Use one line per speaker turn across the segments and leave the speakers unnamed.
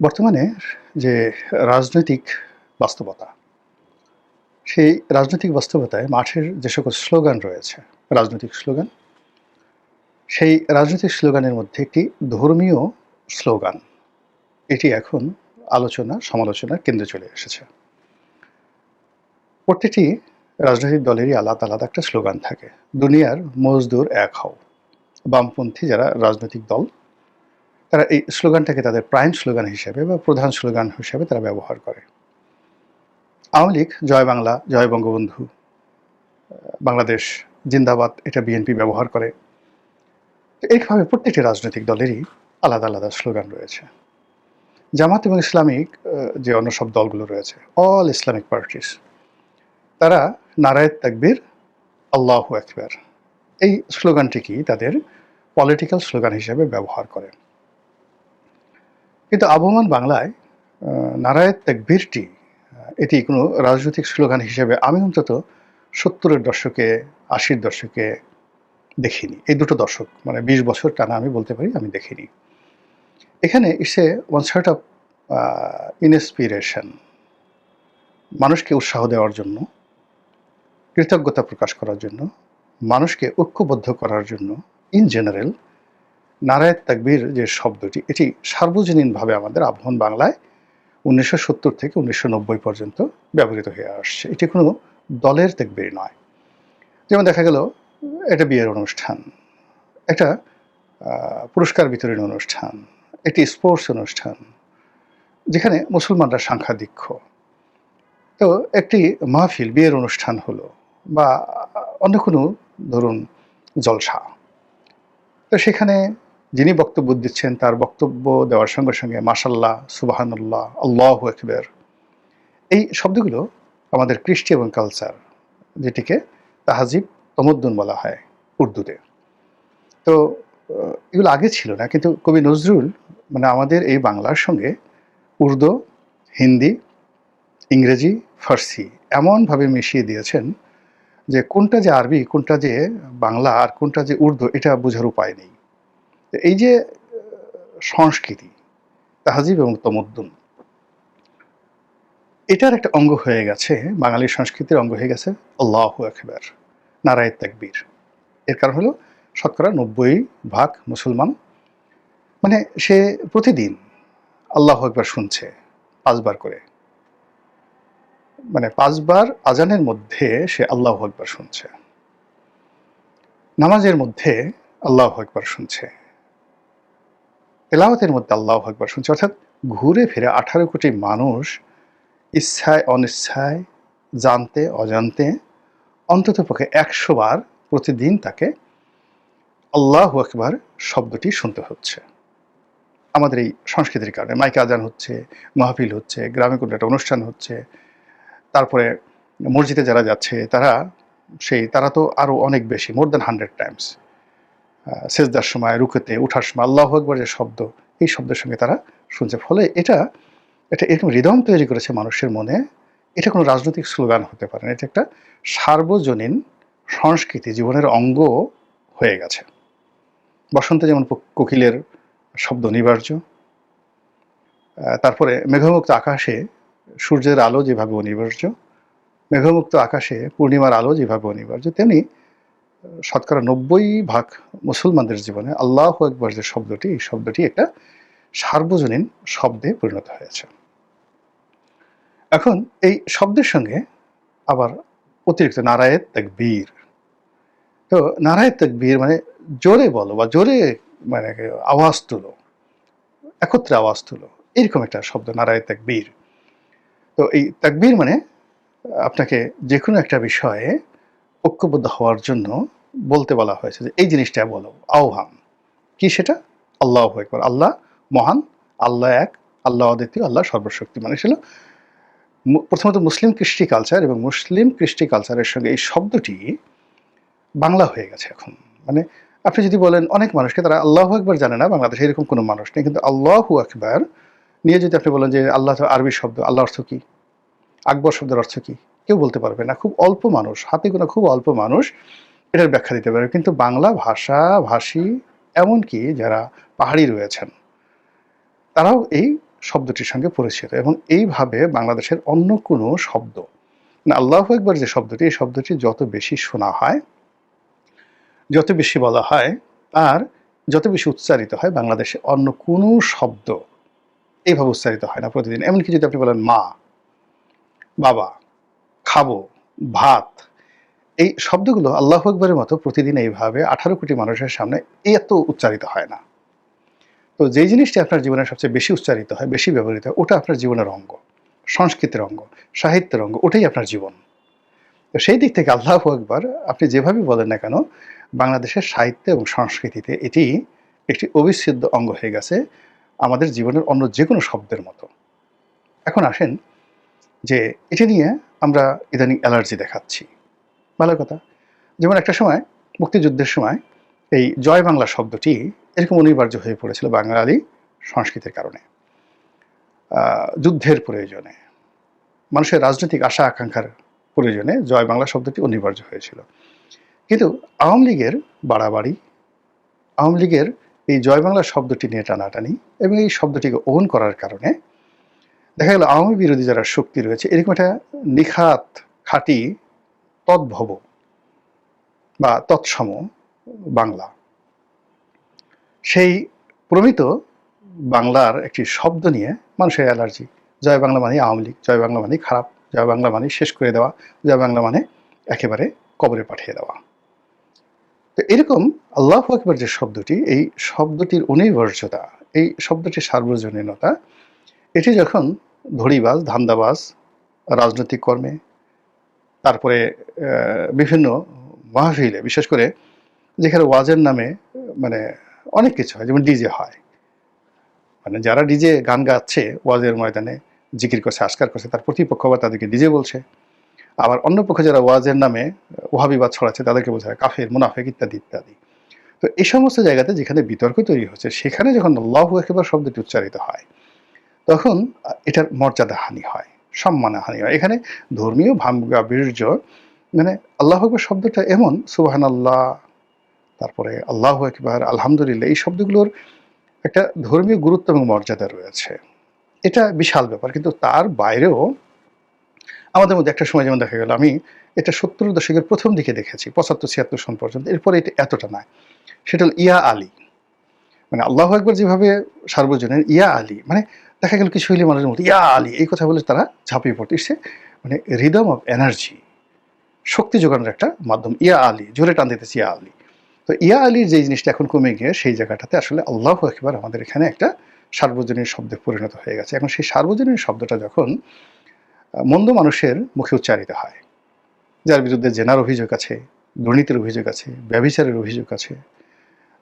বর্তমানে যে রাজনৈতিক বাস্তবতা, সেই রাজনৈতিক বাস্তবতায় মাঠের যে সকল স্লোগান রয়েছে, রাজনৈতিক স্লোগান, সেই রাজনৈতিক স্লোগানের মধ্যে একটি ধর্মীয় স্লোগান, এটি এখন আলোচনা, সমালোচনার কেন্দ্রে চলে এসেছে। প্রত্যেকটি রাজনৈতিক দলেরই আলাদা, আলাদা একটা স্লোগান থাকে। দুনিয়ার মজদুর এক হও। বামপন্থী যারা রাজনৈতিক দল, তারা এই স্লোগানটাকে তাদের প্রাইম স্লোগান হিসেবে বা প্রধান স্লোগান হিসেবে তারা ব্যবহার করে। আওয়ামী লীগ জয় বাংলা, জয় বঙ্গবন্ধু, বাংলাদেশ জিন্দাবাদ, এটা বিএনপি ব্যবহার করে। এইভাবে প্রত্যেকটি রাজনৈতিক দলেরই আলাদা আলাদা স্লোগান রয়েছে। জামাত এবং ইসলামিক যে অন্য সব দলগুলো রয়েছে, অল ইসলামিক পার্টিস, তারা নারায়ে তাকবীর, আল্লাহু আকবার, এই স্লোগানটিকেই তাদের পলিটিক্যাল স্লোগান হিসেবে ব্যবহার করে। কিন্তু আবহমান বাংলায় নারায়ে তাকবীরটি এটি কোনো রাজনৈতিক স্লোগান হিসেবে আমি অন্তত ৭০-এর দশকে, ৮০-র দশকে দেখিনি। এই দুটো দশক মানে ২০ বছর টানা আমি বলতে পারি আমি দেখিনি। এখানে it's a one sort of inspiration, মানুষকে উৎসাহ দেওয়ার জন্য, কৃতজ্ঞতা প্রকাশ করার জন্য, মানুষকে ঐক্যবদ্ধ করার জন্য ইন জেনারেল নারায়ে তাকবীর যে শব্দটি, এটি সার্বজনীনভাবে আমাদের আবহমান বাংলায় ১৯৭০ থেকে ১৯৯০ পর্যন্ত ব্যবহৃত হয়ে আসছে। এটি কোনো দলের তাকবীর নয়। যেমন দেখা গেল একটা বিয়ের অনুষ্ঠান, একটা পুরস্কার বিতরণী অনুষ্ঠান, একটি স্পোর্টস অনুষ্ঠান, যেখানে মুসলমানরা সংখ্যাধিক্য, তো একটি মাহফিল, বিয়ের অনুষ্ঠান হলো বা অন্য কোনো ধরুন জলসা, তো সেখানে যিনি বক্তব্য দিচ্ছেন তার বক্তব্য দেওয়ার সঙ্গে সঙ্গে মাশাল্লাহ, সুবহানাল্লাহ, আল্লাহু আকবার, এই শব্দগুলো আমাদের কৃষ্টি এবং কালচার, যেটিকে তাহাজিব তমদ্দুন বলা হয় উর্দুতে। তো এগুলো আগে ছিল না, কিন্তু কবি নজরুল মানে আমাদের এই বাংলার সঙ্গে উর্দু, হিন্দি, ইংরেজি, ফার্সি এমনভাবে মিশিয়ে দিয়েছেন যে কোনটা যে আরবি, কোনটা যে বাংলা আর কোনটা যে উর্দু, এটা বোঝার উপায় নেই। এই যে সংস্কৃতি, তাহাজিব এবং তমদ্দুন, এটার একটা অঙ্গ হয়ে গেছে, বাঙালির সংস্কৃতির অঙ্গ হয়ে গেছে আল্লাহু আকবার, নারায়ে তাকবীর। এর কারণ হলো শতকরা ৯০% মুসলমান, মানে সে প্রতিদিন আল্লাহু আকবার শুনছে ৫ বার করে, মানে ৫ বার আজানের মধ্যে সে আল্লাহু আকবার শুনছে, নামাজের মধ্যে আল্লাহু আকবার শুনছে, তেলাওয়াতের মধ্যে আল্লাহু আকবার শুনছে। অর্থাৎ ঘুরে ফিরে ১৮ কোটি মানুষ ইচ্ছায় অনিচ্ছায়, জানতে অজান্তে অন্ততপক্ষে ১০০ বার প্রতিদিন তাকে আল্লাহু আকবার শব্দটি শুনতে হচ্ছে। আমাদের এই সংস্কৃতির কারণে মাইকে আজান হচ্ছে, মাহফিল হচ্ছে, গ্রামে কোনো একটা অনুষ্ঠান হচ্ছে, তারপরে মসজিদে যারা যাচ্ছে তারা তো আরও অনেক বেশি, মোর দ্যান 100 টাইমস সেজদার সময়, রুকুতে উঠার সময় আল্লাহু আকবার যে শব্দ, এই শব্দের সঙ্গে তারা শুনছে। ফলে এটা এরকম রিদম তৈরি করেছে মানুষের মনে। এটা কোনো রাজনৈতিক স্লোগান হতে পারে না, এটা একটা সার্বজনীন সংস্কৃতি, জীবনের অঙ্গ হয়ে গেছে। বসন্তে যেমন কোকিলের শব্দ অনিবার্য, তারপরে মেঘমুক্ত আকাশে সূর্যের আলো যেভাবে অনিবার্য, মেঘমুক্ত আকাশে পূর্ণিমার আলো যেভাবে অনিবার্য, তেমনি শতকরা ৯০% মুসলমানদের জীবনে আল্লাহু আকবার যে শব্দটি, এই শব্দটি একটা সার্বজনীন শব্দে পরিণত হয়েছে। এখন এই শব্দের সঙ্গে আবার অতিরিক্ত নারায়ে তাকবীর, তো নারায়ে তাকবীর মানে জোরে বলো বা জোরে মানে আওয়াজ তুলো, একত্রে আওয়াজ তুলো, এরকম একটা শব্দ নারায়ে তাকবীর। তো এই তাকবীর মানে আপনাকে যে কোনো একটা বিষয়ে ঐক্যবদ্ধ হওয়ার জন্য বলতে বলা হয়েছে যে এই জিনিসটা বলো, আহ্বান। কি সেটা? আল্লাহু আকবার, আল্লাহ মহান, আল্লাহ এক, আল্লাহ অদ্বিতীয়, আল্লাহ সর্বশক্তিমান। এটা ছিল প্রথমত মুসলিম কৃষ্টি কালচার, এবং মুসলিম কৃষ্টি কালচারের সঙ্গে এই শব্দটি বাংলা হয়ে গেছে এখন। মানে আপনি যদি বলেন অনেক মানুষকে, তারা আল্লাহু আকবার জানে না, বাংলাদেশে এরকম কোনো মানুষ নেই, কিন্তু আল্লাহু আকবার নিয়ে যদি আপনি বলেন যে আল্লাহ তো আরবি শব্দ, আল্লাহ অর্থ কী, আকবর শব্দের অর্থ কী, কেউ বলতে পারবে না। খুব অল্প মানুষ, হাতে গোনা খুব অল্প মানুষ এটার ব্যাখ্যা দিতে পারবে। কিন্তু বাংলা ভাষাভাষী, এমনকি যারা পাহাড়ি রয়েছেন, তারাও এই শব্দটির সঙ্গে পরিচিত, এবং এইভাবে বাংলাদেশের অন্য কোনো শব্দ, মানে আল্লাহু আকবার যে শব্দটি, এই শব্দটি যত বেশি শোনা হয়, যত বেশি বলা হয়, আর যত বেশি উচ্চারিত হয়, বাংলাদেশে অন্য কোনো শব্দ এইভাবে উচ্চারিত হয় না প্রতিদিন। এমনকি যদি আপনি বলেন মা, বাবা, খাবো, ভাত, এই শব্দগুলো আল্লাহু আকবারের মতো প্রতিদিন এইভাবে 18 কোটি মানুষের সামনে এত উচ্চারিত হয় না। তো যেই জিনিসটি আপনার জীবনে সবচেয়ে বেশি উচ্চারিত হয়, বেশি ব্যবহৃত হয়, ওটা আপনার জীবনের অঙ্গ, সংস্কৃতির অঙ্গ, সাহিত্যের অঙ্গ, ওটাই আপনার জীবন। তো সেই দিক থেকে আল্লাহু আকবার আপনি যেভাবেই বলেন না কেন, বাংলাদেশের সাহিত্য এবং সংস্কৃতিতে এটি একটি অবিচ্ছেদ্য অঙ্গ হয়ে গেছে, আমাদের জীবনের অন্য যে কোনো শব্দের মতো। এখন আসেন যে এটা নিয়ে আমরা ইদানিং অ্যালার্জি দেখাচ্ছি। ভালো কথা। যেমন একটা সময় মুক্তিযুদ্ধের সময় এই জয় বাংলা শব্দটি এরকম অনিবার্য হয়ে পড়েছিল বাঙালি সংস্কৃতির কারণে, যুদ্ধের প্রয়োজনে, মানুষের রাজনৈতিক আশা আকাঙ্ক্ষার প্রয়োজনে জয় বাংলা শব্দটি অনিবার্য হয়েছিল। কিন্তু আওয়ামী লীগের বাড়াবাড়ি, আওয়ামী লীগের এই জয় বাংলা শব্দটি নিয়ে টানাটানি এবং এই শব্দটিকে ওন করার কারণে দেখা গেল আওয়ামী বিরোধী যারা শক্তি রয়েছে, এরকম একটা নিখাত, খাঁটি, তদ্ভব বা তৎসম বাংলা, সেই প্রমিত বাংলার একটি শব্দ নিয়ে মানুষের অ্যালার্জি। জয় বাংলা মানে আওয়ামী লীগ, জয় বাংলা মানে খারাপ, জয় বাংলা মানে শেষ করে দেওয়া, জয় বাংলা মানে একেবারে কবরে পাঠিয়ে দেওয়া। তো এরকম আল্লাহু আকবার যে শব্দটি, এই শব্দটির অনিবার্যতা, এই শব্দটির সার্বজনীনতা, এটি যখন ধড়িবাজ, ধান্দাবাজ, রাজনৈতিক কর্মে, তারপরে বিভিন্ন মাহফিলে, বিশেষ করে যেখানে ওয়াজের নামে মানে অনেক কিছু হয়, যেমন ডিজে হয়, মানে যারা ডিজে গান গাচ্ছে ওয়াজের ময়দানে, জিকির করছে, আজকার করছে, তার প্রতিপক্ষ আবার তাদেরকে ডিজে বলছে, আবার অন্য পক্ষে যারা ওয়াজের নামে ওহাবিবাদ ছড়াচ্ছে তাদেরকে বোঝায় কাফের, মুনাফেক ইত্যাদি ইত্যাদি। তো এই সমস্ত জায়গাতে যেখানে বিতর্ক তৈরি হচ্ছে, সেখানে যখন আল্লাহু আকবার শব্দটি উচ্চারিত হয়, তখন এটার মর্যাদা হানি হয়, সম্মান হানি হয়। এখানে ধর্মীয় ভাবগাম্ভীর্য, মানে আল্লাহু আকবার শব্দটা এমন, সুবহানাল্লাহ, তারপরে আল্লাহু আকবার, আলহামদুলিল্লাহ, এই শব্দগুলোর একটা ধর্মীয় গুরুত্ব এবং মর্যাদা রয়েছে। এটা বিশাল ব্যাপার। কিন্তু তার বাইরেও আমাদের মধ্যে একটা সময় যেমন দেখা গেল, আমি এটা 70 দশকের প্রথম দিকে দেখেছি, 75-76 সন পর্যন্ত, এরপরে এটা এতটা নয়। সেটা হল ইয়া আলী, মানে আল্লাহু আকবার যেভাবে সার্বজনীন, ইয়া আলী মানে দেখা গেল কিছু হইলে মানুষের মধ্যে ইয়া আলী এই কথা বলে তারা ঝাঁপিয়ে পড়তে এসছে, মানে রিদম অফ এনার্জি, শক্তি যোগানোর একটা মাধ্যম। ইয়া আলী, জোরে টান দিতেছি ইয়া আলী। তো ইয়া আলীর যে জিনিসটা এখন কমে গিয়ে সেই জায়গাটাতে আসলে আল্লাহু আকবার আমাদের এখানে একটা সার্বজনীন শব্দে পরিণত হয়ে গেছে। এখন সেই সার্বজনীন শব্দটা যখন মন্দ মানুষের মুখে উচ্চারিত হয়, যার বিরুদ্ধে জেনার অভিযোগ আছে, দুর্নীতির অভিযোগ আছে, ব্যভিচারের অভিযোগ আছে,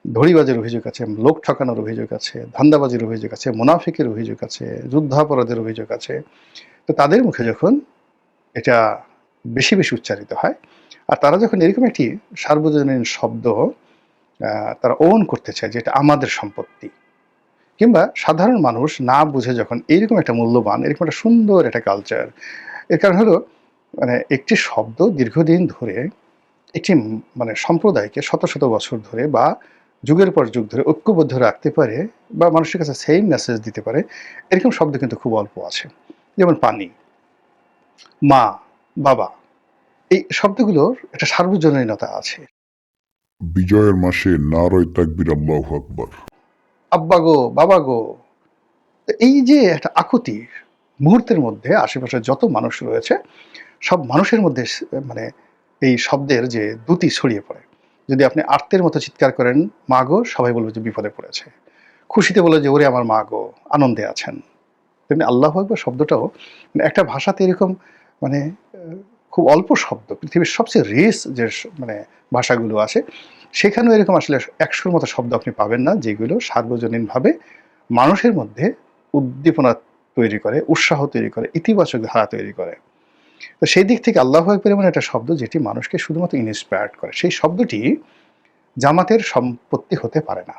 ধড়িবাজের অভিযোগ আছে, লোক ঠকানোর অভিযোগ আছে, ধান্দাবাজির অভিযোগ আছে, মুনাফিকের অভিযোগ আছে, যুদ্ধাপরাধের অভিযোগ আছে, তো তাদের মুখে যখন এটা বেশি বেশি উচ্চারিত হয়, আর তারা যখন এরকম একটি সার্বজনীন শব্দ তারা ওন করতে চায়, যেটা আমাদের সম্পত্তি, কিংবা সাধারণ মানুষ না বুঝে যখন এইরকম একটা মূল্যবান, এরকম একটা সুন্দর একটা কালচার, এর কারণ হলো মানে একটি শব্দ দীর্ঘদিন ধরে একটি মানে সম্প্রদায়কে শত শত বছর ধরে বা যুগের পর যুগ ধরে ঐক্যবদ্ধ রাখতে পারে বা মানুষের কাছে সেম মেসেজ দিতে পারে, এরকম শব্দ কিন্তু খুব অল্প আছে। যেমন পানি, মা, বাবা, এই শব্দগুলোর একটা সার্বজনীনতা আছে।
বিজয়ের মাসে নারায়ে তাকবীর, আল্লাহু আকবার।
আব্বা গো, বাবা গো, এই যে একটা আকুতি, মুহূর্তের মধ্যে আশেপাশে যত মানুষ রয়েছে সব মানুষের মধ্যে মানে এই শব্দের যে দ্যুতি ছড়িয়ে পড়ে। যদি আপনি আর্তের মতো চিৎকার করেন মা গো, সবাই বলবে যে বিপদে পড়েছে। খুশিতে বলে যে ওরে আমার মা গো, আনন্দে আছেন। তেমনি আল্লাহু আকবার শব্দটাও মানে একটা ভাষাতে এরকম মানে খুব অল্প শব্দ, পৃথিবীর সবচেয়ে রিচ যে মানে ভাষাগুলো আছে সেখানেও এরকম আসলে 100-র মতো শব্দ আপনি পাবেন না, যেগুলো সার্বজনীনভাবে মানুষের মধ্যে উদ্দীপনা তৈরি করে, উৎসাহ তৈরি করে, ইতিবাচক ধারা তৈরি করে। তো সেই দিক থেকে আল্লাহু আকবার এমন একটা শব্দ যেটি মানুষকে শুধুমাত্র ইন্সপায়ার্ড করে। সেই শব্দটি জামাতের সম্পত্তি হতে পারে না।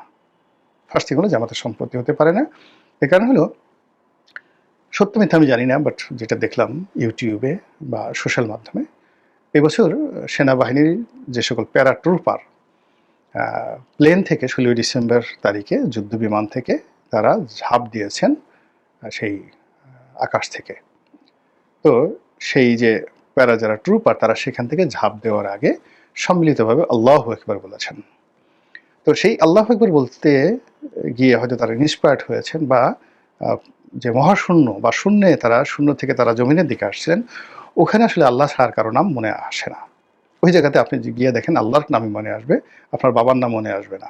ফার্স্ট থিং হলো জামাতের সম্পত্তি হতে পারে না। এর কারণ হলো, সত্য মিথ্যা আমি জানি না, বাট যেটা দেখলাম ইউটিউবে বা সোশ্যাল মাধ্যমে, এবছর সেনাবাহিনীর যে সকল প্যারা ট্রুপার প্লেন থেকে 16 ডিসেম্বর তারিখে যুদ্ধ বিমান থেকে তারা ঝাঁপ দিয়েছেন সেই আকাশ থেকে। তো সেই যে প্যারা যারা ট্রুপার তারা সেখান থেকে ঝাঁপ দেওয়ার আগে সম্মিলিতভাবে আল্লাহু আকবার বলেছেন। তো সেই আল্লাহু আকবার বলতে গিয়ে হয়তো তারা ইন্সপায়ার্ড হয়েছেন বা যে মহাশূন্য বা শূন্যে তারা শূন্য থেকে তারা জমিনের দিকে আসছেন, ওখানে আসলে আল্লাহ ছাড়ার কারো নাম মনে আসে না। ওই জায়গাতে আপনি গিয়ে দেখেন আল্লাহর নামই মনে আসবে, আপনার বাবার নাম মনে আসবে না।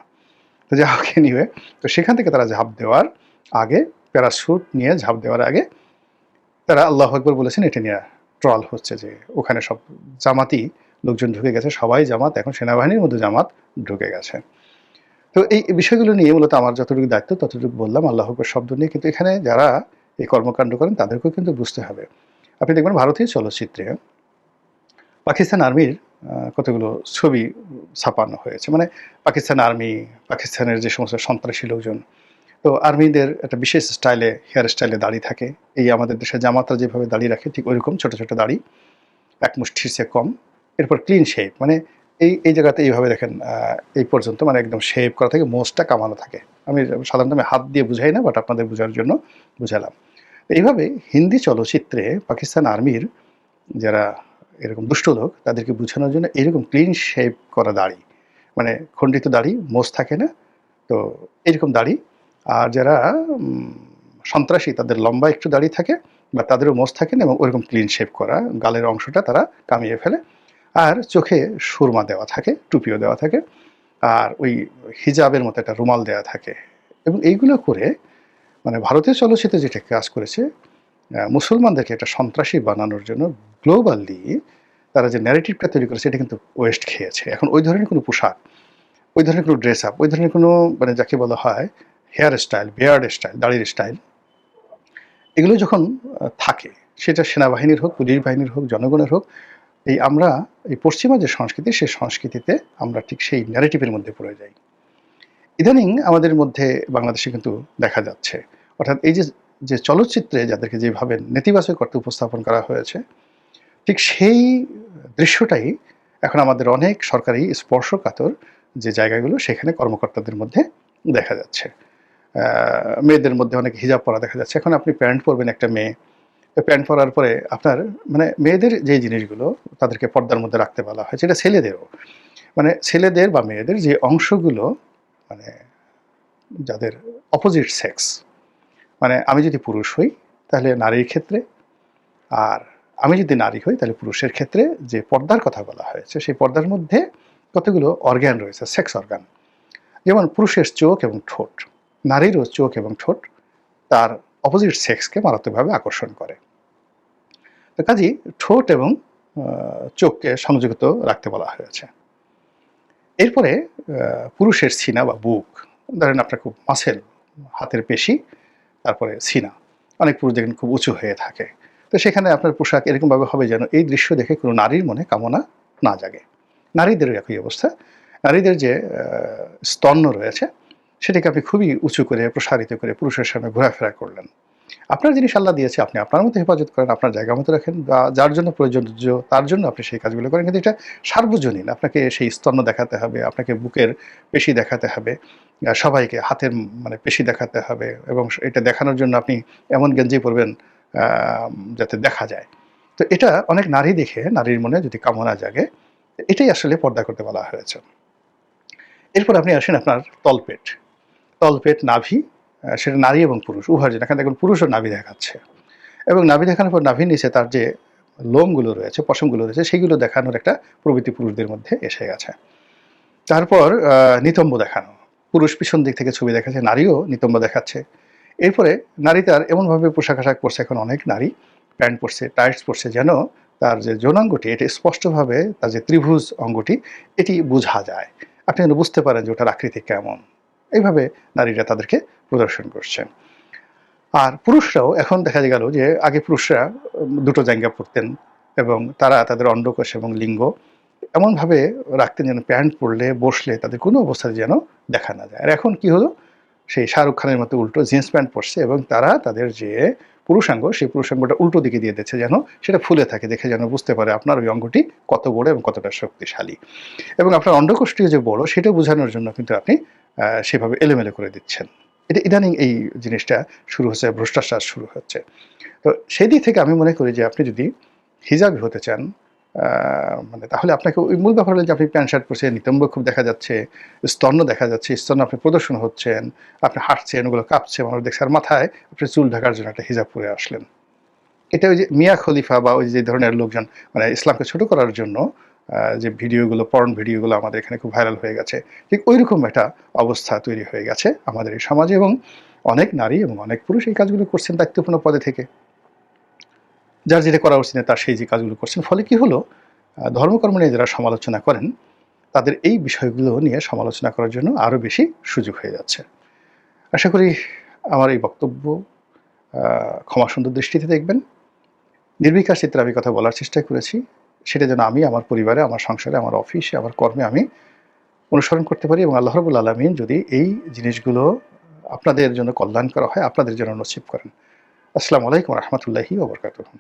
তো যা হোক এনিওয়ে, তো সেখান থেকে তারা ঝাঁপ দেওয়ার আগে, প্যারাশুট নিয়ে ঝাঁপ দেওয়ার আগে তারা আল্লাহু আকবার বলেছেন। এটা নিয়ে ট্রল হচ্ছে যে ওখানে সব জামাতি লোকজন ঢুকে গেছে, সবাই জামাত, এখন সেনাবাহিনীর মধ্যে জামাত ঢুকে গেছে। তো এই বিষয়গুলো নিয়ে মূলত আমার যতটুকু দায়িত্ব ততটুকু বললাম আল্লাহু আকবার শব্দ নিয়ে। কিন্তু এখানে যারা এই কর্মকাণ্ড করেন তাদেরকেও কিন্তু বুঝতে হবে। আপনি দেখবেন ভারতীয় চলচ্চিত্রে পাকিস্তান আর্মির কতগুলো ছবি ছাপানো হয়েছে। মানে পাকিস্তান আর্মি, পাকিস্তানের যে সমস্ত সন্ত্রাসী লোকজন, তো আর্মিদের একটা বিশেষ স্টাইলে, হেয়ার স্টাইলে দাড়ি থাকে। এই আমাদের দেশে জামাতরা যেভাবে দাড়ি রাখে ঠিক ওইরকম ছোট ছোট দাড়ি, এক মুষ্টির চেয়ে কম। এরপর ক্লিন শেভ, মানে এই জায়গাতে এইভাবে দেখেন এই পর্যন্ত, মানে একদম শেভ করা থাকে, মোজটা কামানো থাকে। আমি সাধারণত আমি হাত দিয়ে বুঝাই না, বাট আপনাদের বোঝার জন্য বুঝালাম। এইভাবে হিন্দি চলচ্চিত্রে পাকিস্তান আর্মির যারা এরকম দুষ্ট লোক তাদেরকে বোঝানোর জন্য এরকম ক্লিন শেভ করা দাড়ি, মানে খণ্ডিত দাড়ি, মোজ থাকে না, তো এরকম দাড়ি। আর যারা সন্ত্রাসী তাদের লম্বা একটু দাড়ি থাকে বা তাদেরও মোজ থাকে না, এবং ওরকম ক্লিন শেভ করা, গালের অংশটা তারা কামিয়ে ফেলে, আর চোখে সুরমা দেওয়া থাকে, টুপিও দেওয়া থাকে, আর ওই হিজাবের মতো একটা রুমাল দেওয়া থাকে। এবং এইগুলো করে মানে ভারতীয় চলচ্চিত্রে যেটা কাজ করেছে, মুসলমানদেরকে একটা সন্ত্রাসী বানানোর জন্য গ্লোবালি তারা যে ন্যারেটিভটা তৈরি করেছে এটা কিন্তু ওয়েস্ট খেয়েছে। এখন ওই ধরনের কোনো পোশাক, ওই ধরনের কোনো ড্রেস আপ, ওই ধরনের কোনো মানে যাকে বলা হয় হেয়ার স্টাইল, বিয়ার্ড স্টাইল, দাড়ির স্টাইল, এগুলো যখন থাকে, সেটা সেনাবাহিনীর হোক, পুলিশ বাহিনীর হোক, জনগণের হোক, আমরা এই পশ্চিমা যে সংস্কৃতি, সেই সংস্কৃতিতে আমরা ঠিক সেই ন্যারেটিভের মধ্যে পড়ে যাই। ইদানিং আমাদের মধ্যে বাংলাদেশে কিন্তু দেখা যাচ্ছে, অর্থাৎ এই যে যে চলচ্চিত্রে যাদেরকে যেভাবে নেতিবাচক অর্থে উপস্থাপন করা হয়েছে, ঠিক সেই দৃশ্যটাই এখন আমাদের অনেক সরকারি স্পর্শকাতর যে জায়গাগুলো সেখানে কর্মকর্তাদের মধ্যে দেখা যাচ্ছে। মেয়েদের মধ্যে অনেক হিজাব পরা দেখা যাচ্ছে। এখন আপনি প্যান্ট পরবেন, একটা মেয়ে প্যান্ট পরার পরে আপনার মানে মেয়েদের যে জিনিসগুলো তাদেরকে পর্দার মধ্যে রাখতে বলা হয়, সেটা ছেলেদেরও, মানে ছেলেদের বা মেয়েদের যে অংশগুলো মানে যাদের অপোজিট সেক্স, মানে আমি যদি পুরুষ হই তাহলে নারীর ক্ষেত্রে, আর আমি যদি নারী হই তাহলে পুরুষের ক্ষেত্রে যে পর্দার কথা বলা হয়েছে, সেই পর্দার মধ্যে কতগুলো অর্গ্যান রয়েছে, সেক্স অর্গান। যেমন পুরুষের চোখ এবং ঠোঁট, নারীরও চোখ এবং ঠোঁট তার অপোজিট সেক্সকে মারাত্মকভাবে আকর্ষণ করে। তো কাজেই ঠোঁট এবং চোখকে সংযুক্ত রাখতে বলা হয়েছে। এরপরে পুরুষের সিনা বা বুক, ধরেন আপনার খুব মাসেল, হাতের পেশি, তারপরে সিনা, অনেক পুরুষ দেখেন খুব উঁচু হয়ে থাকে। তো সেখানে আপনার পোশাক এরকমভাবে হবে যেন এই দৃশ্য দেখে কোনো নারীর মনে কামনা না জাগে। নারীদেরও একই অবস্থা। নারীদের যে স্তন্য রয়েছে সেটাকে আপনি খুবই উঁচু করে প্রসারিত করে পুরুষের সামনে ঘোরাফেরা করলেন। আপনার জিনিস আল্লাহ দিয়েছে, আপনি আপনার মতো হেফাজত করেন, আপনার জায়গা মতো রাখেন, বা যার জন্য প্রয়োজনীয় তার জন্য আপনি সেই কাজগুলো করেন। কিন্তু এটা সার্বজনীন, আপনাকে সেই স্তন্য দেখাতে হবে, আপনাকে বুকের পেশি দেখাতে হবে, সবাইকে হাতের মানে পেশি দেখাতে হবে, এবং এটা দেখানোর জন্য আপনি এমন গেঞ্জি পরবেন যাতে দেখা যায়। তো এটা অনেক নারী দেখে নারীর মনে যদি কামনা জাগে, এটাই আসলে পর্দা করতে বলা হয়েছে। এরপর আপনি আসেন আপনার তলপেট, তলপেট, নাভি, সেটা নারী এবং পুরুষ উভয়ের জন্য। এখানে দেখুন পুরুষও নাভি দেখাচ্ছে, এবং নাভি দেখানোর পর নাভির নিচে তার যে লোমগুলো রয়েছে, পশমগুলো রয়েছে, সেগুলো দেখানোর একটা প্রবৃত্তি পুরুষদের মধ্যে এসে গেছে। তারপর নিতম্ব দেখানো, পুরুষ পিছন দিক থেকে ছবি দেখাচ্ছে, নারীও নিতম্ব দেখাচ্ছে। এরপরে নারী তার এমনভাবে পোশাক আশাক পরছে, এখন অনেক নারী প্যান্ট পরছে, টাইটস পরছে, যেন তার যে যৌনাঙ্গটি এটা স্পষ্টভাবে তার যে ত্রিভুজ অঙ্গটি এটি বোঝা যায়, আপনি যেন বুঝতে পারেন যে ওটার আকৃতি কেমন। এইভাবে নারীরা তাদেরকে প্রদর্শন করছে। আর পুরুষরাও এখন দেখা গেল যে আগে পুরুষরা দুটো জায়গা পরতেন, এবং তারা তাদের অন্ডকোষ এবং লিঙ্গ এমনভাবে রাখতেন যেন প্যান্ট পরলে বসলে তাদের কোনো অবস্থায় যেন দেখা না যায়। আর এখন কি হলো, সেই শাহরুখ খানের মতো উল্টো জিন্স প্যান্ট পরছে, এবং তারা তাদের যে পুরুষাঙ্গ সেই পুরুষাঙ্গটা উল্টো দিকে দিয়ে দিচ্ছে যেন সেটা ফুলে থাকে, দেখে যেন বুঝতে পারে আপনার ওই অঙ্গটি কত বড় এবং কতটা শক্তিশালী। এবং আপনার অন্ডকোষটিও যে বড় সেটা বোঝানোর জন্য কিন্তু আপনি সেভাবে এলোমেলো করে দিচ্ছেন। এটা ইদানিং এই জিনিসটা শুরু হচ্ছে, ভ্রষ্টাচার শুরু হচ্ছে। তো সেই দিক থেকে আমি মনে করি যে আপনি যদি হিজাবি হতে চান, মানে তাহলে আপনাকে ওই মূল ব্যাপার হলো যে আপনি প্যান্ট শার্ট পরছেন, নিতম্ব খুব দেখা যাচ্ছে, স্তন্য দেখা যাচ্ছে, স্তন্য আপনি প্রদর্শন হচ্ছেন, আপনি হাঁটছেন, ওগুলো কাঁপছে, মানুষ দেখছে, আর মাথায় আপনি চুল ঢাকার জন্য একটা হিজাব পরে আসলেন। এটা ওই যে মিয়া খলিফা বা ওই যে ধরনের লোকজন মানে ইসলামকে ছোট করার জন্য যে ভিডিওগুলো, পর্ন ভিডিওগুলো আমাদের এখানে খুব ভাইরাল হয়ে গেছে, ঠিক ওইরকম একটা অবস্থা তৈরি হয়ে গেছে আমাদের এই সমাজে, এবং অনেক নারী এবং অনেক পুরুষ এই কাজগুলো করছেন দায়িত্বপূর্ণ পদে থেকে। যার যেটা করা উচিত না তার সেই যে কাজগুলো করছেন, ফলে কি হলো, ধর্মকর্ম নিয়ে যারা সমালোচনা করেন তাদের এই বিষয়গুলো নিয়ে সমালোচনা করার জন্য আরও বেশি সুযোগ হয়ে যাচ্ছে। আশা করি আমার এই বক্তব্য ক্ষমা সুন্দর দৃষ্টিতে দেখবেন। নির্বিকার চিত্রে আমি কথা বলার চেষ্টা করেছি, সেটা যেন আমি আমার পরিবারে, আমার সংসারে, আমার অফিসে, আমার কর্মে আমি অনুসরণ করতে পারি, এবং আল্লাহ রাব্বুল আলামিন যদি এই জিনিসগুলো আপনাদের জন্য কল্যাণ করা হয়, আপনাদের জন্য নসিব করেন। আসসালামু আলাইকুম ওয়া রাহমাতুল্লাহি ওয়া বারাকাতুহু।